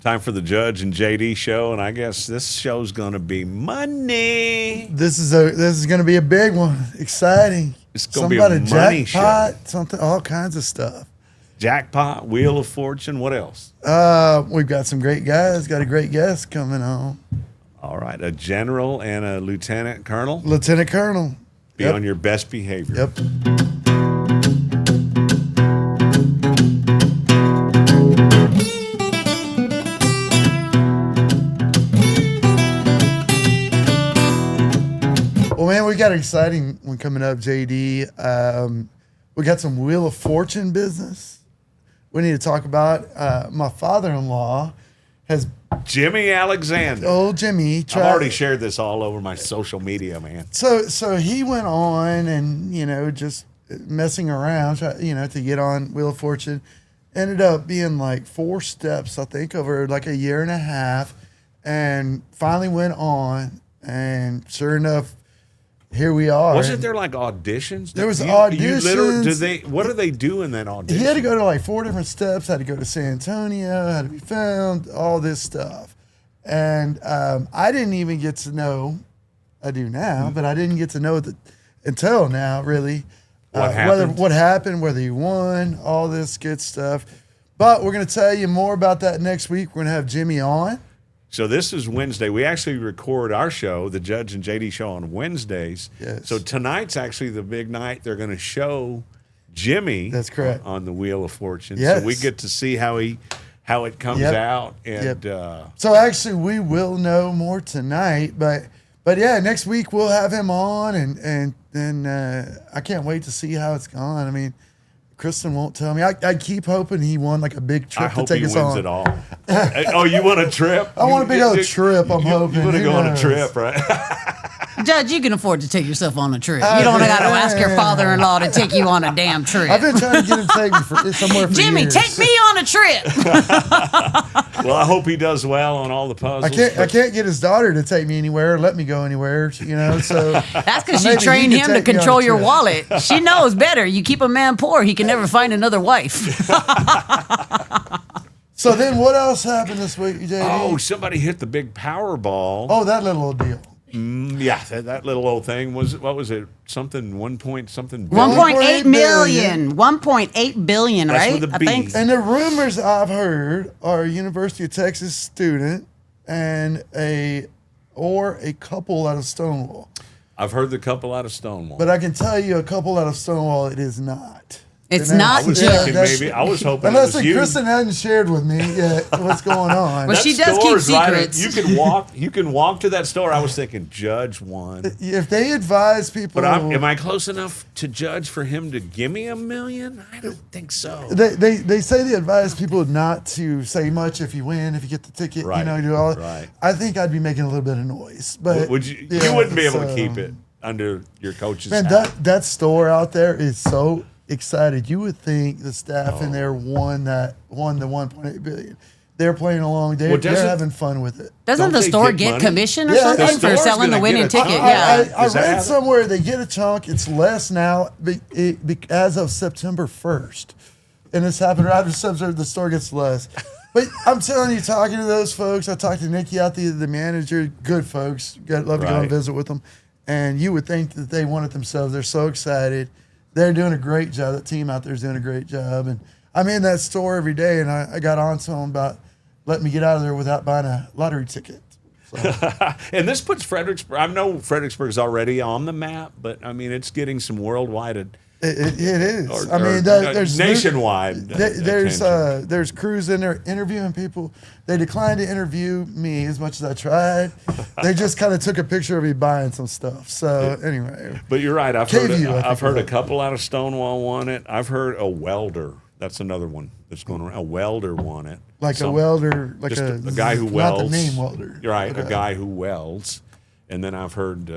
Time for the Judge and JD show, and I guess this show's going to be money. This is going to be a big one. Exciting. It's going to be a money jackpot, show. Something, all kinds of stuff. Jackpot, Wheel of Fortune. What else? We've got some great guys. Got a great guest coming on. All right, a general and a lieutenant colonel. Lieutenant Colonel. Be on your best behavior. Yep. Well, man, we got an exciting one coming up, JD. We got some Wheel of Fortune business we need to talk about. My father-in-law has... Jimmy Alexander. Old Jimmy. I've already shared this all over my social media, man. So he went on and, just messing around, to get on Wheel of Fortune. Ended up being like 4 steps, I think, over like a year and a half. And finally went on. And sure enough, here we are. Wasn't there like auditions? There was auditions. What do they do in that audition? He had to go to like 4 different steps. Had to go to San Antonio. Had to be filmed. All this stuff. And I didn't even get to know. I do now, but I didn't get to know until now, really. What happened? What happened, whether he won, all this good stuff. But we're going to tell you more about that next week. We're going to have Jimmy on. So this is Wednesday. We actually record our show, the Judge and JD show, on Wednesdays. Yes. So tonight's actually the big night. They're going to show Jimmy. That's correct. On the Wheel of Fortune. Yes. So we get to see how it comes out. And so actually, we will know more tonight. But yeah, next week we'll have him on, and I can't wait to see how it's gone. I mean, Kristen won't tell me. I keep hoping he won like a big trip to take us on. I hope he wins it all. Oh, you want a trip? I want a big old trip. I'm hoping. You want to go on a trip, right? Judge, you can afford to take yourself on a trip. You don't got to ask your father-in-law to take you on a damn trip. I've been trying to get him to take me somewhere for Jimmy, years. take me on a trip. Well, I hope he does well on all the puzzles. I can't get his daughter to take me anywhere or let me go anywhere, So that's because she trained him to control your wallet. She knows better. You keep a man poor, he can never find another wife. So then what else happened this week, JD? Oh, somebody hit the big Powerball. Oh, that little old deal. Yeah, that little old thing was, what was it? Something, 1 point something billion. 1.8 million. 1.8 billion, That's right? with a B. I think. And the rumors I've heard are a University of Texas student and a couple out of Stonewall. I've heard the couple out of Stonewall. But I can tell you a couple out of Stonewall, it is not. It's not just. I was hoping unless it was you. Kristen hadn't shared with me yet what's going on. Well, she does keep secrets. Right, you can walk to that store. I was thinking Judge won. If they advise people, but am I close enough to Judge for him to give me $1 million? I don't think so. They say they advise people not to say much if you win, if you get the ticket. Right. Do all. Right. I think I'd be making a little bit of noise, but would you? You wouldn't be able to keep it under your coach's. Man, that store out there is so excited. You would think the staff in there won the 1.8 billion. They're playing along. They're having fun with it. Doesn't the store get commission or something for selling the winning ticket? I read somewhere they get a chunk. It's less now as of September 1st. And this happened right after September, the store gets less. But I'm telling you, talking to those folks, I talked to Nikki out there, the manager, good folks. Love to go and visit with them. And you would think that they won it themselves. They're so excited. They're doing a great job. That team out there is doing a great job. And I'm in that store every day, and I got on to them about letting me get out of there without buying a lottery ticket. So. And this puts Fredericksburg, I know Fredericksburg's already on the map, but, I mean, it's getting some worldwide It is. there's nationwide. There's crews in there interviewing people. They declined to interview me as much as I tried. They just kind of took a picture of me buying some stuff. So anyway. But you're right. I've heard a couple out of Stonewall won it. I've heard a welder. That's another one that's going around. A welder won it. A welder, like just a guy who welds. Not the name welder. You're right. A guy who welds. And then I've heard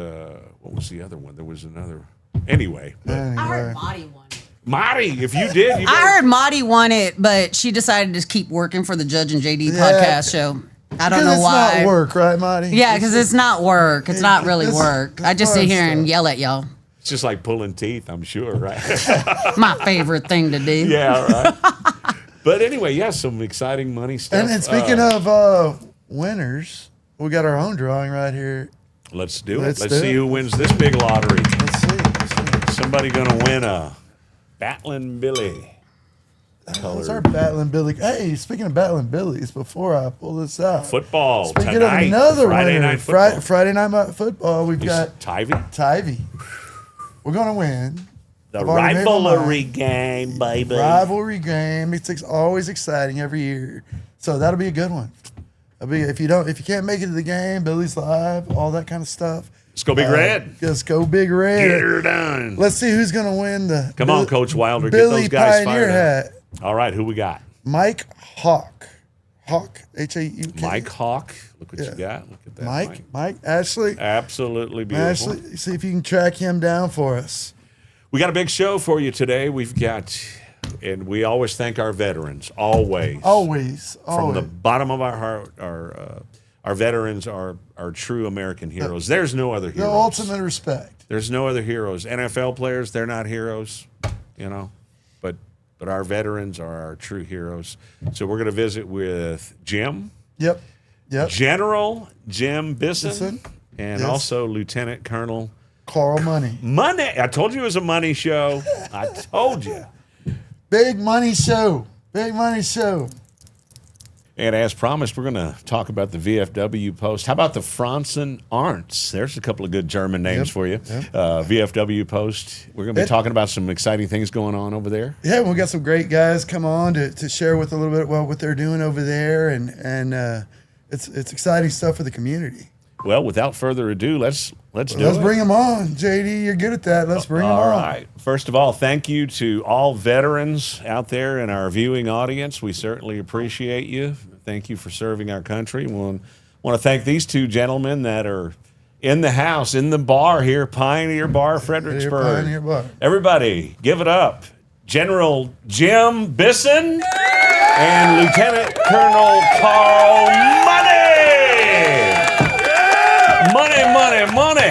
what was the other one? There was another. Anyway. I heard Marty won it. Marty, if you did. I heard Marty won it, but she decided to keep working for the Judge and JD podcast show. I don't know why. It's not work, right, Marty? Yeah, because it's not work. It's not really work. I just sit here and yell at y'all. It's just like pulling teeth, I'm sure, right? My favorite thing to do. Yeah, right. But anyway, yeah, some exciting money stuff. And speaking of winners, we got our own drawing right here. Let's do it. Let's see who wins this big lottery. Let's see. Somebody going to win a Battling Billy. Those are Battling Billy. Hey, speaking of Battling Billies, before I pull this out, Football speaking tonight. of another Friday winner, night football. Friday night football, we've got Tivy. We're going to win. The rivalry game, baby. Rivalry game. It's always exciting every year. So that'll be a good one. If you can't make it to the game, Billy's Live, all that kind of stuff. Let's go Big Red. Just go Big Red. Get her done. Let's see who's going to win the Come on, Coach Wilder. Billy Get those guys Pioneer fired hat. up. All right, who we got? Mike Hawk. Hawk, H-A-U-K. Mike Hawk. Look what you got. Look at that. Mike, Ashley. Absolutely beautiful. Ashley, see if you can track him down for us. We got a big show for you today. We've got, and we always thank our veterans, always. From the bottom of our heart, our veterans are true American heroes. There's no other heroes. The ultimate respect. There's no other heroes. NFL players, they're not heroes, but our veterans are our true heroes. So we're going to visit with Jim. Yep. General Jim Bisson. And also Lieutenant Colonel Carl Money. I told you it was a money show. I told you. Big money show. And as promised, we're going to talk about the VFW post. How about the Franzen Arnts? There's a couple of good German names for you. VFW post. We're going to be talking about some exciting things going on over there. Yeah, we've got some great guys come on to share with a little bit what they're doing over there, and it's exciting stuff for the community. Well, without further ado, let's do it. Let's bring them on. JD, you're good at that. Let's bring them on. All right. First of all, thank you to all veterans out there in our viewing audience. We certainly appreciate you. Thank you for serving our country. We want to thank these two gentlemen that are in the house, in the bar here, Pioneer Bar, Fredericksburg. Pioneer Bar. Everybody, give it up. General Jim Bisson and Lieutenant Colonel Carl Money. Money.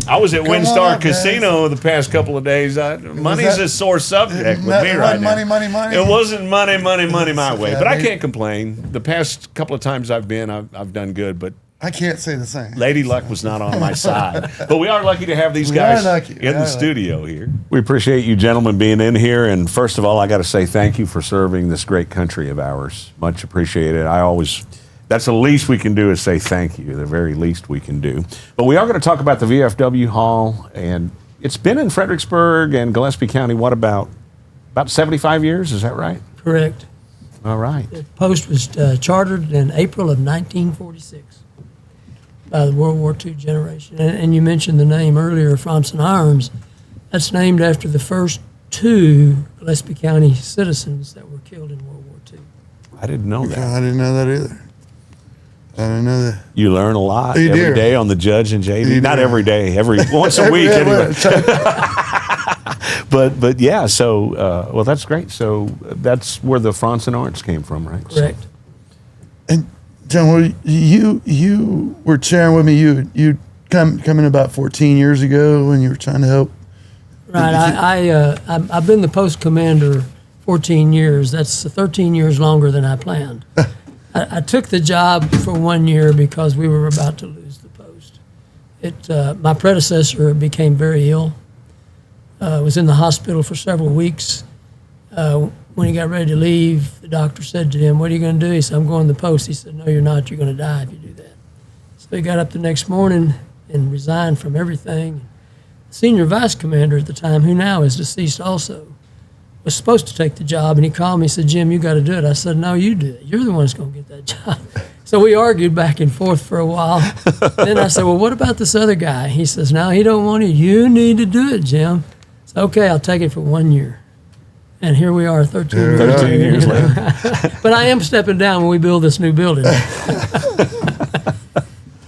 I was at Windstar Casino the past couple of days. Money's a sore subject with me right now. Money. It wasn't money my way. But I can't complain. The past couple of times I've been, I've done good. But I can't say the same. Lady Luck was not on my side. But we are lucky to have these guys in the studio here. We appreciate you gentlemen being in here. And first of all, I got to say thank you for serving this great country of ours. Much appreciated. That's the least we can do is say thank you, the very least we can do. But we are going to talk about the VFW Hall, and it's been in Fredericksburg and Gillespie County, what, about 75 years? Is that right? Correct. All right. The post was chartered in April of 1946 by the World War II generation. And you mentioned the name earlier, Franzen Arms. That's named after the first two Gillespie County citizens that were killed in World War II. I didn't know that. I didn't know that either. I didn't know that. You learn a lot every day on the Judge and JD. Not every day, once a week anyway. But yeah, so well, that's great. So that's where the Franzen Arts came from, right? Correct. So. And John, well, you were sharing with me you come in about 14 years ago when you were trying to help. Right. I've been the post commander 14 years. That's 13 years longer than I planned. I took the job for 1 year because we were about to lose the post. My predecessor became very ill. Was in the hospital for several weeks. When he got ready to leave, the doctor said to him, "What are you going to do?" He said, "I'm going to the post." He said, "No, you're not. You're going to die if you do that." So he got up the next morning and resigned from everything. The senior vice commander at the time, who now is deceased also, was supposed to take the job, and he called me and said, "Jim, you got to do it." I said, "No, you do it. You're the one that's going to get that job." So we argued back and forth for a while. Then I said, "Well, what about this other guy?" He says, "No, he don't want it. You need to do it, Jim." So, okay, I'll take it for 1 year. And here we are 13 years later. But I am stepping down when we build this new building.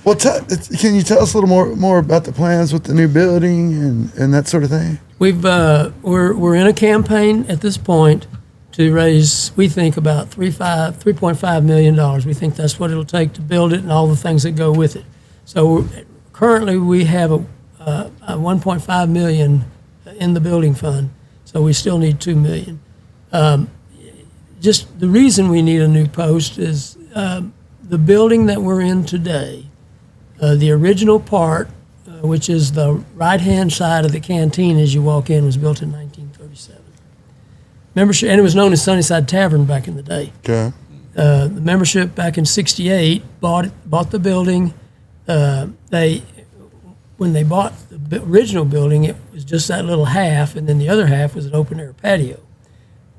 Well, can you tell us a little more about the plans with the new building and that sort of thing? We're in a campaign at this point to raise, we think, about $3.5 million. We think that's what it'll take to build it and all the things that go with it. So currently we have a $1.5 million in the building fund. So we still need $2 million. just the reason we need a new post is the building that we're in today, the original part, which is the right-hand side of the canteen as you walk in, was built in 1937. Membership, and it was known as Sunnyside Tavern back in the day. Okay. The membership back in '68 bought the building. When they bought the original building, it was just that little half, and then the other half was an open-air patio.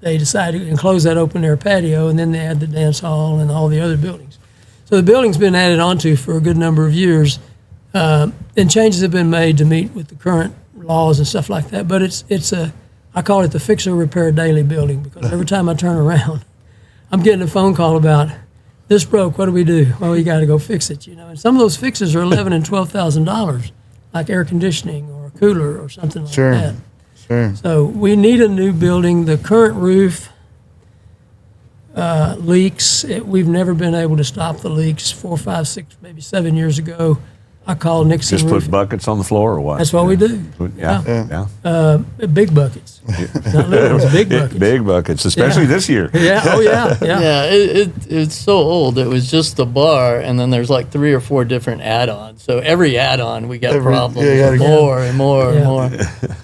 They decided to enclose that open-air patio, and then they had the dance hall and all the other buildings. So the building's been added onto for a good number of years, and changes have been made to meet with the current laws and stuff like that. But I call it the fix or repair daily building, because every time I turn around, I'm getting a phone call about, this broke, what do we do? Well, you got to go fix it, And some of those fixes are $11,000 and $12,000, like air conditioning or a cooler or something like that. Sure. So we need a new building. The current roof leaks. We've never been able to stop the leaks. 4, 5, 6, maybe 7 years ago, I called Nixon Just Roofing. put buckets on the floor or what? That's what we do. Yeah. Big buckets. Not little ones, big buckets. Big buckets, especially this year. Yeah. Oh, yeah. Yeah. Yeah, it's so old. It was just the bar, and then there's like 3 or 4 different add-ons. So every add-on, we got problems, more and more and more.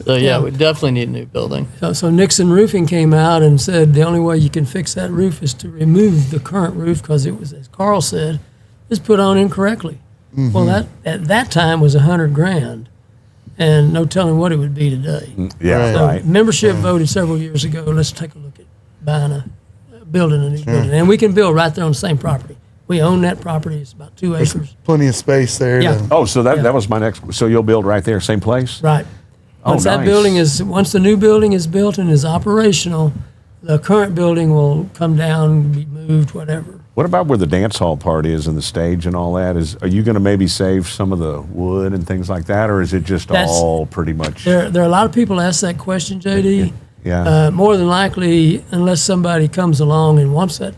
So we definitely need a new building. So Nixon Roofing came out and said the only way you can fix that roof is to remove the current roof, because it was, as Carl said, is put on incorrectly. Mm-hmm. Well, that at that time was $100,000, and no telling what it would be today. Yeah, So right. membership voted several years ago, let's take a look at buying building a new building, and we can build right there on the same property. We own that property. It's about 2 acres. Plenty of space there. Yeah. Oh, so that was my next. So you'll build right there, same place? Right. Once that nice. building once the new building is built and is operational, the current building will come down, be moved, whatever. What about where the dance hall part is and the stage and all that? Are you going to maybe save some of the wood and things like that, or is it just all pretty much? There are a lot of people ask that question, JD. Yeah. More than likely, unless somebody comes along and wants that,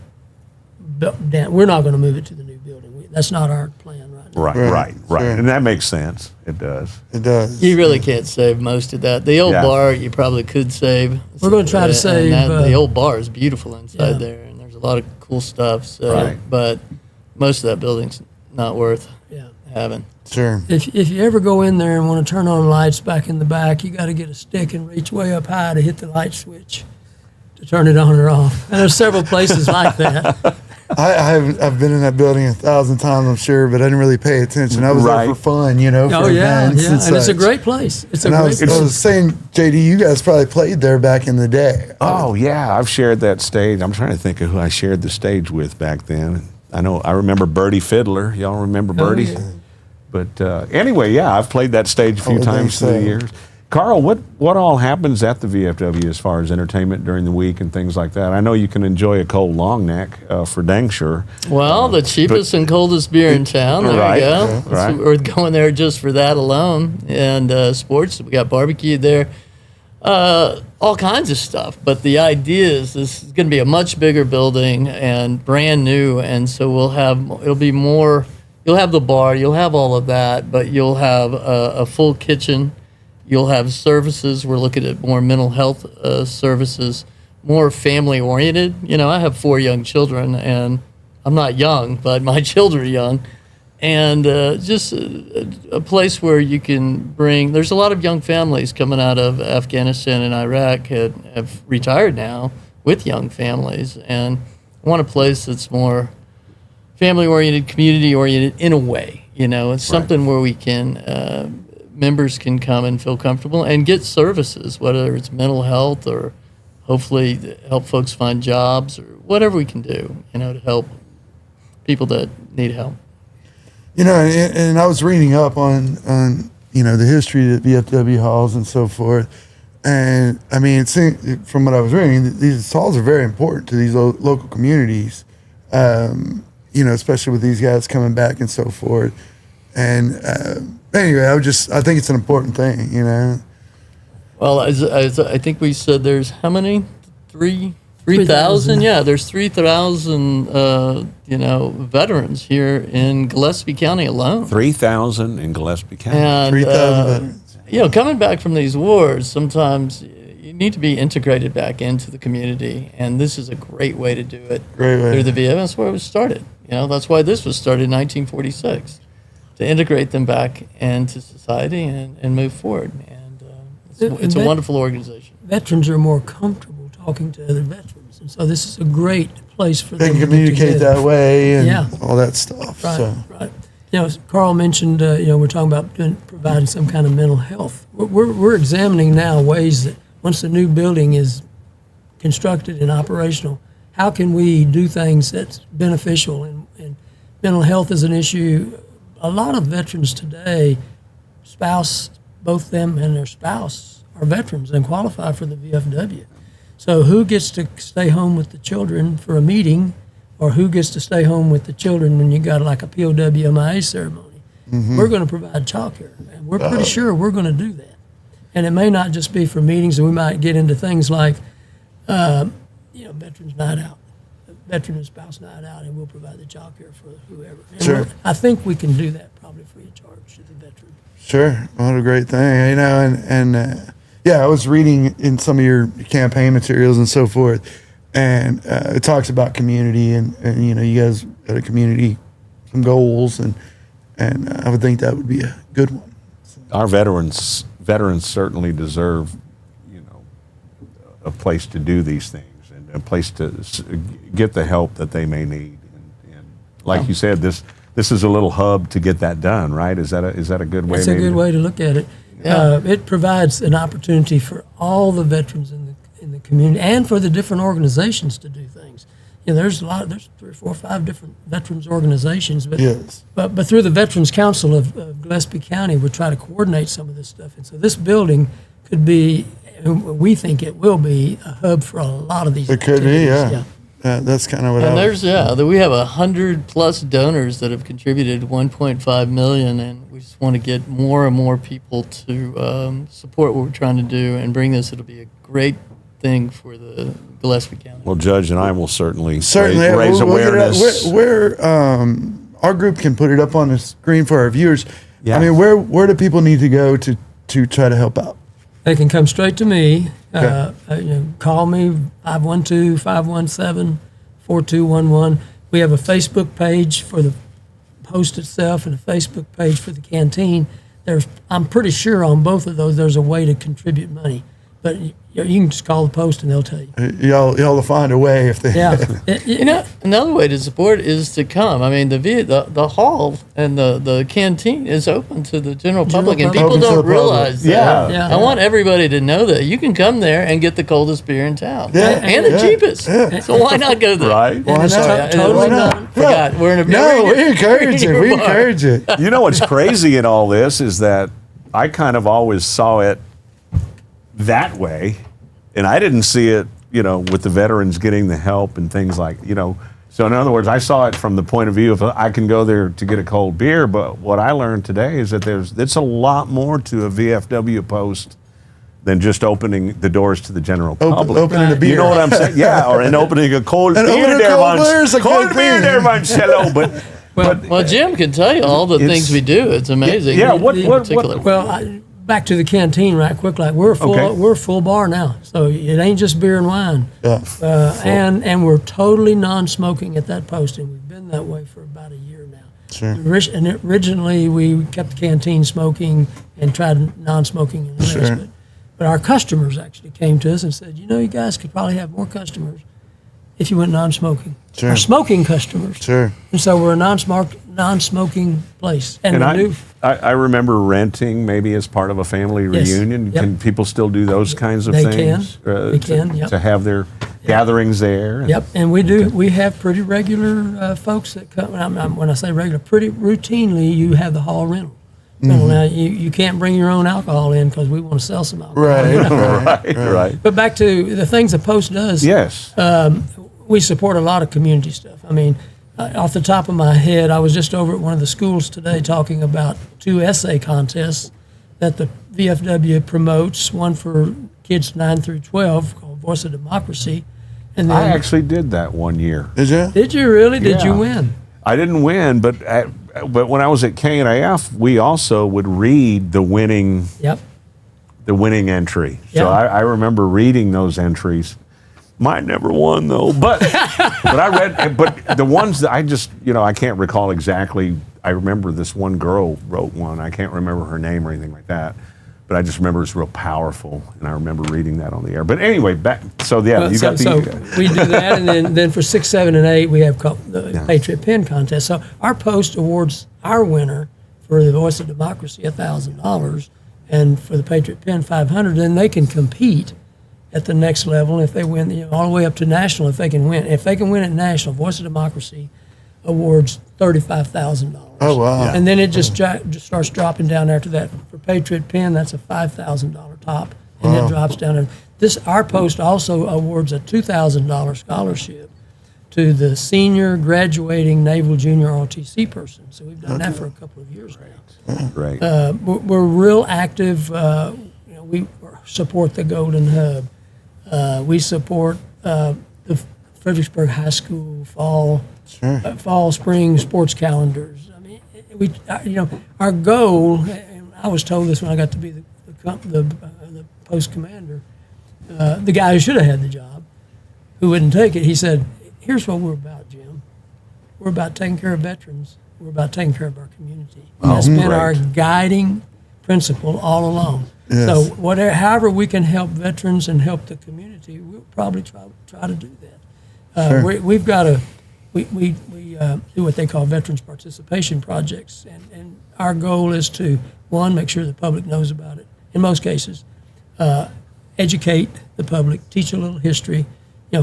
we're not going to move it to the new building. That's not our plan right now. Right. Sure. And that makes sense. It does. It does. You really can't save most of that. The old bar, you probably could save. We're going to try to save. The old bar is beautiful inside there, and there's a lot of cool stuff. So, but most of that building's not worth having. Sure. If you ever go in there and want to turn on lights back in the back, you got to get a stick and reach way up high to hit the light switch to turn it on or off. And there's several places like that. I've been in that building 1,000 times, I'm sure, but I didn't really pay attention. I was there for fun, for events and it's a great place. I was saying, JD, you guys probably played there back in the day. Oh, yeah. I've shared that stage. I'm trying to think of who I shared the stage with back then. I remember Birdie Fiddler. Y'all remember Birdie? Yeah. But anyway, I've played that stage a few times through the years. Carl, what all happens at the VFW as far as entertainment during the week and things like that? I know you can enjoy a cold long neck for dang sure. Well, the cheapest and coldest beer in town. There we go. Right. We're going there just for that alone. And sports, we got barbecue there. All kinds of stuff. But the idea is this is going to be a much bigger building and brand new. And so it'll be more, you'll have the bar, you'll have all of that, but you'll have a full kitchen. You'll have services. We're looking at more mental health services, more family oriented. I have 4 young children, and I'm not young, but my children are young. And just a place where you can bring, there's a lot of young families coming out of Afghanistan and Iraq have retired now with young families. And I want a place that's more family oriented, community oriented in a way. It's something where we can, members can come and feel comfortable and get services, whether it's mental health or hopefully help folks find jobs or whatever we can do, to help people that need help. And I was reading up on the history of VFW halls and so forth. And I mean, it seemed, from what I was reading, these halls are very important to these local communities, especially with these guys coming back and so forth. And anyway, I think it's an important thing, Well, as I think we said, there's how many? 3,000? Yeah, there's 3,000, veterans here in Gillespie County alone. 3,000 in Gillespie County. And, 3,000 veterans. Coming back from these wars, sometimes, you need to be integrated back into the community, and this is a great way to do it. Great way. Through the VFW. That's where it was started. That's why this was started in 1946, to integrate them back into society and move forward. And it's a wonderful organization. Veterans are more comfortable talking to other veterans, and so this is a great place for them to communicate that way and all that stuff. Right, right. Carl mentioned, we're talking about providing some kind of mental health. We're examining now ways that once the new building is constructed and operational, how can we do things that's beneficial? And mental health is an issue. A lot of veterans today, both them and their spouse are veterans and qualify for the VFW. So who gets to stay home with the children for a meeting, or who gets to stay home with the children when you got like a POW MIA ceremony? Mm-hmm. We're going to provide childcare, and we're pretty sure we're going to do that. And it may not just be for meetings, and we might get into things like, veterans night out, veteran and spouse night out, and we'll provide the childcare for whoever. And sure. I think we can do that probably free of charge to the veteran. Sure, what a great thing, I was reading in some of your campaign materials and so forth. And it talks about community, and you guys got a community, some goals, and I would think that would be a good one. Our veterans certainly deserve, a place to do these things and a place to get the help that they may need. And like you said, this is a little hub to get that done, right? Is that a good way? It's a good way to look at it. Yeah. It provides an opportunity for all the veterans in the community and for the different organizations to do things. There's 3 or 4 or 5 different veterans organizations, but through the Veterans Council of Gillespie County, we try to coordinate some of this stuff. And so this building could be, we think it will be, a hub for a lot of these activities. Could be, yeah. That's kind of what we have 100+ donors that have contributed $1.5 million, and we just want to get more and more people to support what we're trying to do and bring this. It'll be a great thing for the Gillespie County. Well, Judge and I will certainly raise awareness. Where our group can put it up on the screen for our viewers. Yeah. I mean, where do people need to go to try to help out? They can come straight to me. Okay. Call me, 512-517-4211. We have a Facebook page for the post itself and a Facebook page for the canteen. I'm pretty sure on both of those there's a way to contribute money. But you can just call the post and they'll tell you. Y'all will find a way if they. Yeah. Another way to support is to come. I mean, the hall and the canteen is open to the general public, and people don't realize that. Yeah. I want everybody to know that you can come there and get the coldest beer in town. And the cheapest. Yeah. So why not go there? Right. Why not? Totally not. Forgot. We're in a we encourage it. We encourage it. You know what's crazy in all this is that I kind of always saw it that way, and I didn't see it, with the veterans getting the help and things like, So in other words, I saw it from the point of view of I can go there to get a cold beer, but what I learned today is that it's a lot more to a VFW post than just opening the doors to the general public. Opening a beer. You know what I'm saying? Yeah, or opening a cold beer there once. Cold beer there once. Hello, but. Well, Jim can tell you all the things we do. It's amazing. Yeah, what? Well, back to the canteen right quick. Like we're a full bar now, so it ain't just beer and wine. Yeah. And we're totally non-smoking at that post, and we've been that way for about a year now. Sure. And originally we kept the canteen smoking and tried non-smoking and the rest. Sure. But our customers actually came to us and said, you guys could probably have more customers if you went non-smoking. Sure. Our smoking customers. Sure. And so we're a non-smoking place. And I remember renting maybe as part of a family reunion. Yep. Can people still do those kinds of things? They can. Yep. To have their gatherings there. Yep, and we do. We have pretty regular folks that come. When I say regular, pretty routinely, you have the hall rental. Mm-hmm. Now you can't bring your own alcohol in because we want to sell some alcohol. Right. But back to the things the Post does. Yes. We support a lot of community stuff. I mean, off the top of my head, I was just over at one of the schools today talking about 2 essay contests that the VFW promotes. One for kids 9 through 12 called Voice of Democracy. And then, I actually did that one year. Did you? Did you really? Did you win? I didn't win, but when I was at KNAF, we also would read the winning the winning entry. Yeah. So I remember reading those entries. Mine never won though, but I read. But the ones that I just, I can't recall exactly. I remember this one girl wrote one. I can't remember her name or anything like that, but I just remember it's real powerful, and I remember reading that on the air. But anyway, back. So yeah, you got the. So we do that, and then for 6, 7, and 8, we have the Patriot Pen contest. So our Post awards our winner for the Voice of Democracy $1,000, and for the Patriot Pen $500. Then they can compete at the next level if they win, all the way up to national. If they can win at national, Voice of Democracy awards $35,000. Oh wow! Yeah. And And then it just starts dropping down after that. For Patriot Pen, that's a $5,000 top, and it drops down. And our Post also awards a $2,000 scholarship to the senior graduating Naval Junior ROTC person. So we've done that for a couple of years now. Right. We're real active. We support the Golden Hub. We support the Fredericksburg High School fall, spring sports calendars. I mean, our goal. And I was told this when I got to be the post commander. The guy who should have had the job, who wouldn't take it, he said, "Here's what we're about, Jim. We're about taking care of veterans. We're about taking care of our community." And that's been our guiding principle all along. Yes. So however we can help veterans and help the community, we'll probably try to do that. Sure. We've got we do what they call veterans participation projects, and our goal is to, one, make sure the public knows about it. In most cases, educate the public, teach a little history.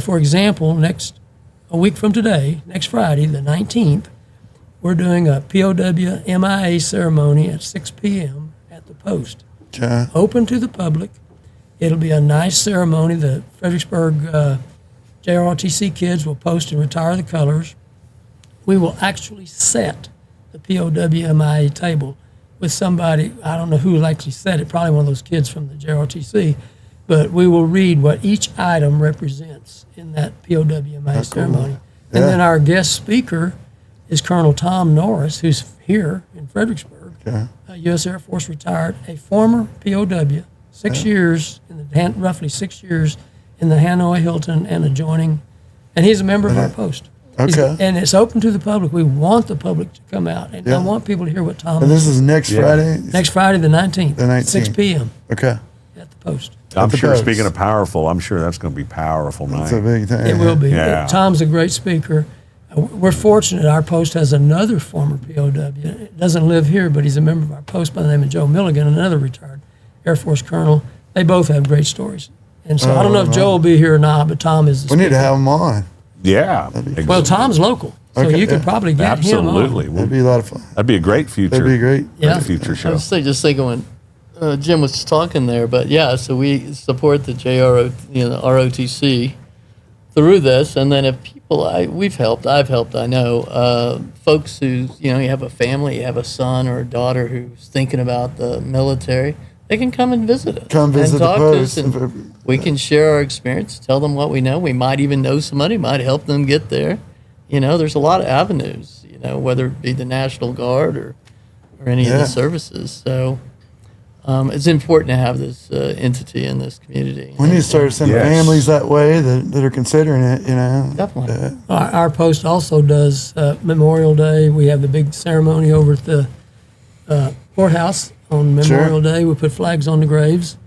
For example, a week from today, next Friday, the 19th, we're doing a POW MIA ceremony at 6 p.m. at the Post. Okay. Open to the public. It'll be a nice ceremony. The Fredericksburg JROTC kids will post and retire the colors. We will actually set the POW MIA table with somebody, I don't know who will actually set it, probably one of those kids from the JROTC, but we will read what each item represents in that POW MIA ceremony. Yeah. And then our guest speaker is Colonel Tom Norris, who's here in Fredericksburg. Okay. U.S. Air Force retired, a former POW, 6 years, roughly 6 years in the Hanoi Hilton and adjoining, and he's a member of our Post. Okay. And it's open to the public. We want the public to come out, and I want people to hear what Tom And this is next Friday? Next Friday, the 19th. The 19th. 6 p.m. Okay. at the Post. I'm the sure, Post. speaking of powerful, I'm sure that's going to be powerful night. It's a big thing. It will be. Yeah. Tom's a great speaker. We're fortunate our Post has another former POW. It doesn't live here, but he's a member of our Post by the name of Joe Milligan, another retired Air Force colonel. They both have great stories. And so I don't know if Joe will be here or not, but Tom is the We need speaker. to have them on. Yeah. Well, Tom's local, so Okay, you could yeah. probably get him on. Absolutely. That'd be a lot of fun. That'd be a great future. That'd be great. Yeah. Future I show. was just thinking when Jim was talking there, but yeah, so we support the ROTC through this, and then if people, I've helped, I know, folks who, you have a family, you have a son or a daughter who's thinking about the military, they can come and visit us. Come visit and the talk Post. to us, and we can share our experience, tell them what we know. We might even know somebody, might help them get there. There's a lot of avenues, whether it be the National Guard or any of Yeah. the services. So it's important to have this entity in this community. We need to start sending Yes. families that way that are considering it, Definitely. Our Post also does Memorial Day. We have the big ceremony over at the courthouse on Memorial Day. We put flags on the graves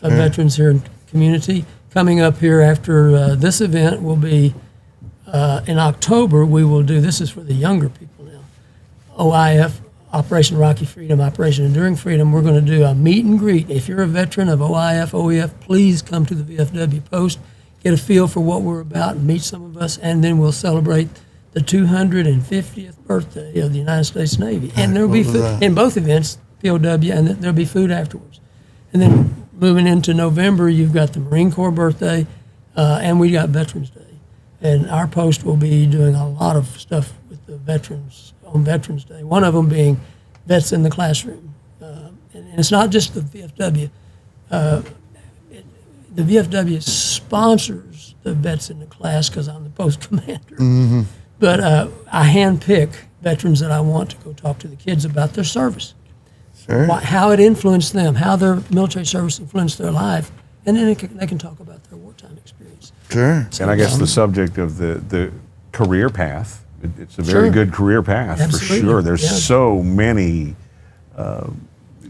of veterans here in the community. Coming up here after this event will be in October. We will do, this is for the younger people now, OIF, Operation Rocky Freedom, Operation Enduring Freedom. We're going to do a meet and greet. If you're a veteran of OIF, OEF, please come to the VFW Post, get a feel for what we're about, and meet some of us, and then we'll celebrate the 250th birthday of the United States Navy. And there'll be food in both events, POW, and there'll be food afterwards. And then moving into November, you've got the Marine Corps birthday, and we got Veterans Day. And our Post will be doing a lot of stuff with the veterans on Veterans Day. One of them being Vets in the Classroom. And it's not just the VFW. The VFW sponsors the Vets in the Class because I'm the Post commander. Mm-hmm. But I handpick veterans that I want to go talk to the kids about their service. how it influenced them, how their military service influenced their life, and then they can talk about their wartime experience. Sure. And I guess the subject of the career path, it's a very good career path. Absolutely. For sure. There's so many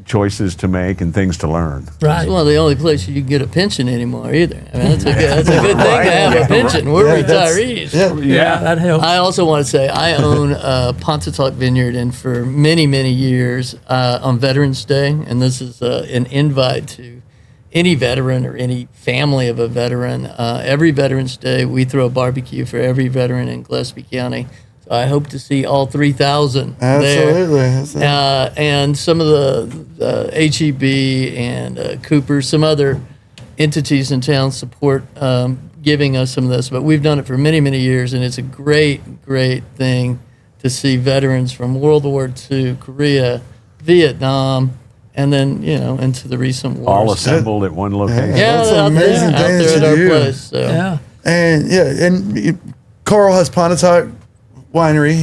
choices to make and things to learn. Right. It's one of the only places you can get a pension anymore either. I mean, that's a good thing to have a pension. We're retirees. Yeah, that helps. I also want to say I own Pontotoc Vineyard, and for many, many years on Veterans Day, and this is an invite to any veteran or any family of a veteran. Every Veterans Day, we throw a barbecue for every veteran in Gillespie County. So I hope to see all 3,000 there. And some of the HEB and Cooper, some other entities in town support giving us some of this. But we've done it for many, many years, and it's a great, great thing to see veterans from World War II, Korea, Vietnam, and then, into the recent wars. All assembled at one location. Yeah, that's an amazing thing out there at our place. So. Yeah. And Carl has Pontotoc Winery,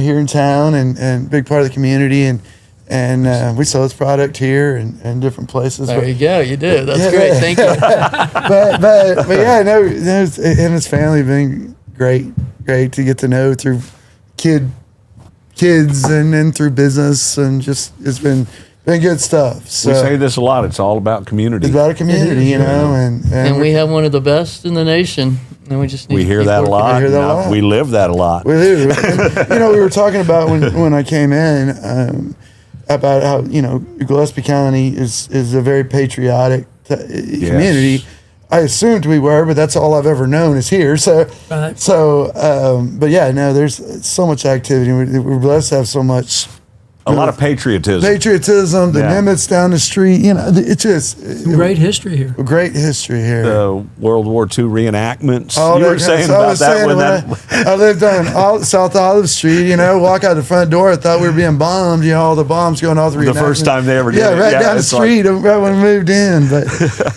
here in town, and big part of the community, and we sell his product here and different places. There you go, you do. That's great. Thank you. but yeah, and his family have been great to get to know through kids and then through business, and just it's been good stuff. So we say this a lot. It's all about community. It's about a community, and we have one of the best in the nation. And we just need hear that a lot. We live that a lot. We do. And, we were talking about when I came in about how Gillespie County is a very patriotic community. I assumed we were, but that's all I've ever known is here. So, right. But yeah, no, there's so much activity. We're blessed to have so much. A lot of patriotism. The Nimitz down the street. It's just great history here. Great history here. The World War II reenactments. You were saying about that when I lived on South Olive Street. Walk out the front door, I thought we were being bombed. All the bombs going all through. The first time they ever did. Yeah, right down the street, right when we moved in. But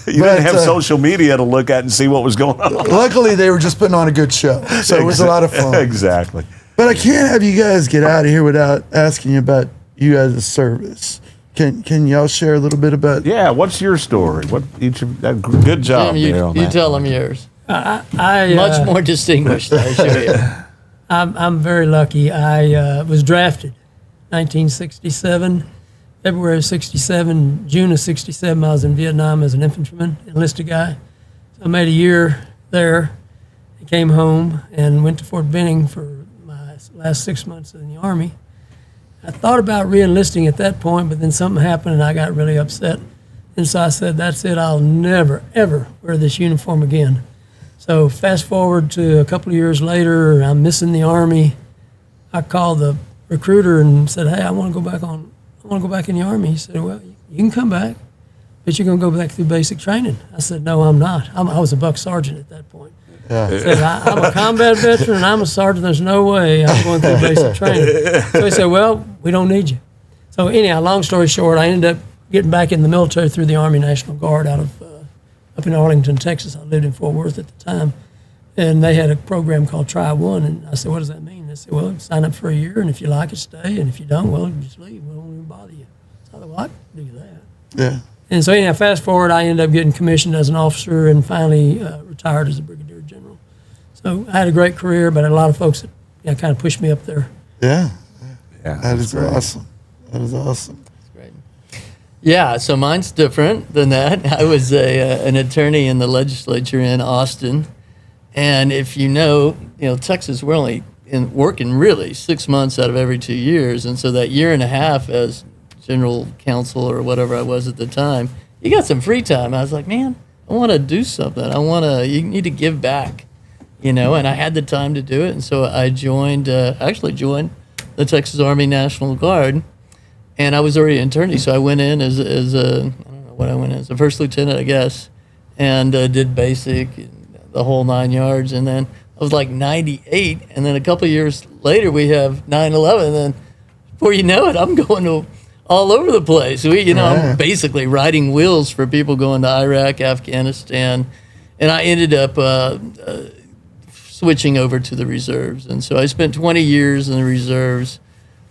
you didn't have social media to look at and see what was going on. Luckily, they were just putting on a good show, so it was a lot of fun. Exactly. But I can't have you guys get out of here without asking you about you as service. Can y'all share a little bit about? Yeah, what's your story? Good job. Jim, you tell them yours. I much more distinguished, I assure you. I'm very lucky. I was drafted 1967, February of 67, June of 67. I was in Vietnam as an infantryman, enlisted guy. So I made a year there. I came home and went to Fort Benning for my last 6 months in the Army. I thought about re-enlisting at that point, but then something happened and I got really upset. And so I said, that's it, I'll never, ever wear this uniform again. So fast forward to a couple of years later, I'm missing the Army. I called the recruiter and said, hey, I want to go back in the Army. He said, well, you can come back, but you're going to go back through basic training. I said, no, I'm not. I was a buck sergeant at that point. Yeah. I said, I'm a combat veteran and I'm a sergeant. There's no way I'm going through basic training. So he said, well, we don't need you. So anyhow, long story short, I ended up getting back in the military through the Army National Guard out of up in Arlington, Texas. I lived in Fort Worth at the time. And they had a program called Try One. And I said, what does that mean? They said, well, sign up for a year, and if you like it, stay. And if you don't, well, just leave. We won't even bother you. So I thought, well, I can do that. Yeah. And so anyhow, fast forward, I ended up getting commissioned as an officer and finally retired as a brigadier general. So I had a great career, but a lot of folks that kind of pushed me up there. Yeah. That is awesome. That is awesome. That's great. Yeah, so mine's different than that. I was an attorney in the legislature in Austin. And if you know, Texas, we're only working really 6 months out of every 2 years. And so that year and a half as general counsel or whatever I was at the time, you got some free time. I was like, man, I want to do something. You need to give back. And I had the time to do it, and so I joined the Texas Army National Guard, and I was already an attorney, so I went in as a, I don't know what I went in, as a first lieutenant, I guess, and did basic, the whole 9 yards, and then I was like 98, and then a couple of years later we have 9/11, and then before you know it, I'm going to all over the place. I'm basically riding wheels for people going to Iraq, Afghanistan, and I ended up switching over to the reserves. And so I spent 20 years in the reserves,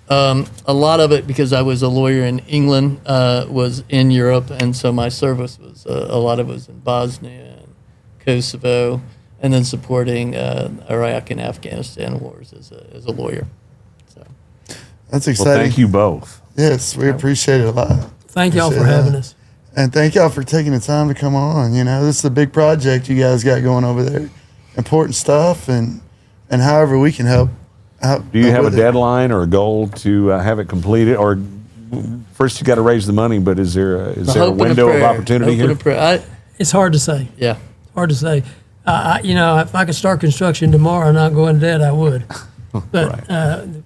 A lot of it, because I was a lawyer in England, was in Europe, and so my service was a lot of it was in Bosnia and Kosovo, and then supporting Iraq and Afghanistan wars as a lawyer. So that's exciting. Well, thank you both. Yes, we appreciate it a lot. Thank y'all for having us. And thank y'all for taking the time to come on. You know, this is a big project you guys got going over there. Important stuff, and however we can help. Do you have a deadline or a goal to have it completed? Or first you got to raise the money, but is there a window of opportunity here? It's hard to say. Yeah. Hard to say. If I could start construction tomorrow and not go in debt, I would. But Right.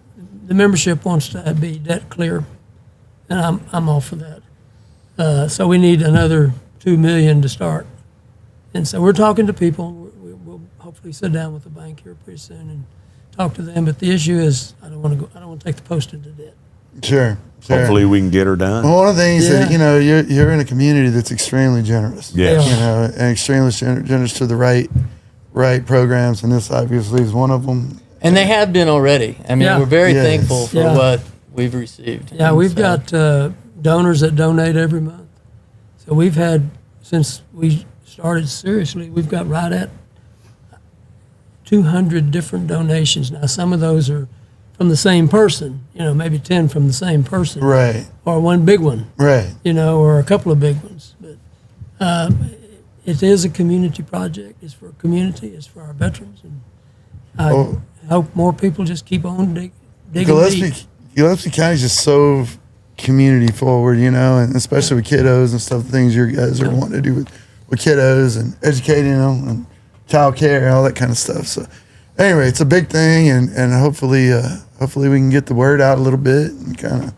The membership wants to be debt clear, and I'm all for that. So we need another $2 million to start, and so we're talking to people. We'll hopefully sit down with the bank here pretty soon and talk to them. But the issue is, I don't want to take the post into debt. Sure. Hopefully we can get her done. Well, one of the things that you're in a community that's extremely generous. Yes. And extremely generous to the right programs, and this obviously is one of them. And they have been already. I mean, we're very thankful for what we've received. Yeah, we've got donors that donate every month. So we've had, since we started seriously, we've got right at 200 different donations. Now, some of those are from the same person, maybe 10 from the same person. Right. Or one big one. Right. Or a couple of big ones. But it is a community project. It's for a community. It's for our veterans. And I hope more people just keep on digging deep. Gillespie County is just so community forward, and especially with kiddos and stuff, things you guys are wanting to do with kiddos and educating them and child care and all that kind of stuff. So anyway, it's a big thing, and hopefully we can get the word out a little bit and kind of.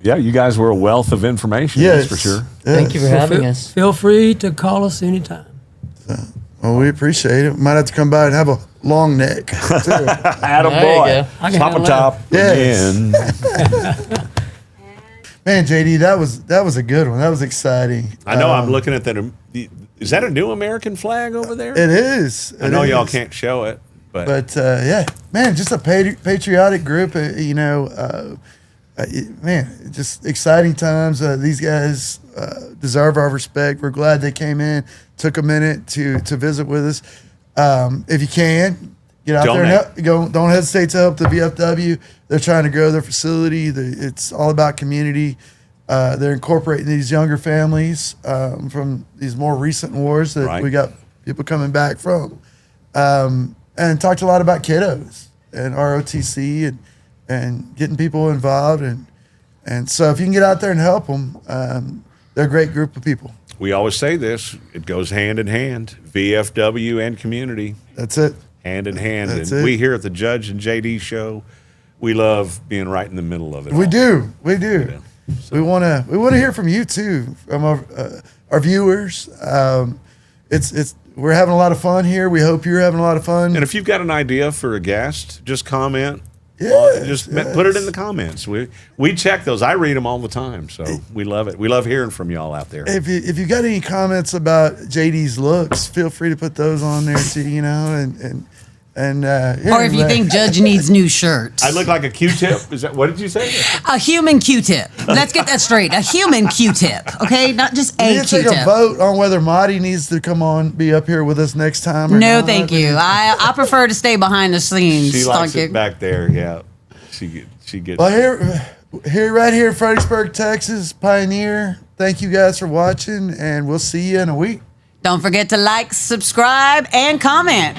Yeah, you guys were a wealth of information, that's for sure. Thank you for having us. Feel free to call us anytime. Well, we appreciate it. Might have to come by and have a long neck, too. Attaboy. Top and top. Yes. Man, JD, that was a good one. That was exciting. I know. I'm looking at that. Is that a new American flag over there? It is. I know y'all can't show it, but man, just a patriotic group. Man, just exciting times. These guys deserve our respect. We're glad they came in, took a minute to visit with us. If you can, get out there and help. Don't hesitate to help the VFW. They're trying to grow their facility. It's all about community. They're incorporating these younger families from these more recent wars that we got people coming back from. And talked a lot about kiddos and ROTC and getting people involved. And so if you can get out there and help them, they're a great group of people. We always say this, it goes hand in hand, VFW and community. That's it. Hand in hand. That's and it. We here at the Judge and JD show, we love being right in the middle of it. We all. do. So. We want to hear from you too, from our viewers. We're having a lot of fun here. We hope you're having a lot of fun. And if you've got an idea for a guest, just comment. Yes, Put it in the comments. We check those. I read them all the time, so we love it. We love hearing from y'all out there. If you got any comments about JD's looks, feel free to put those on there too. Or if you think Judge needs new shirts. I look like a Q-tip. Is that what did you say? A human Q-tip. Let's get that straight. A human Q-tip. Okay, not just a Q-tip. Take a vote on whether Marty needs to be up here with us next time. Or no, not. thank you. I prefer to stay behind the scenes. She likes it back there. Yeah, she gets. Well, right here in Fredericksburg, Texas, Pioneer. Thank you guys for watching, and we'll see you in a week. Don't forget to like, subscribe, and comment.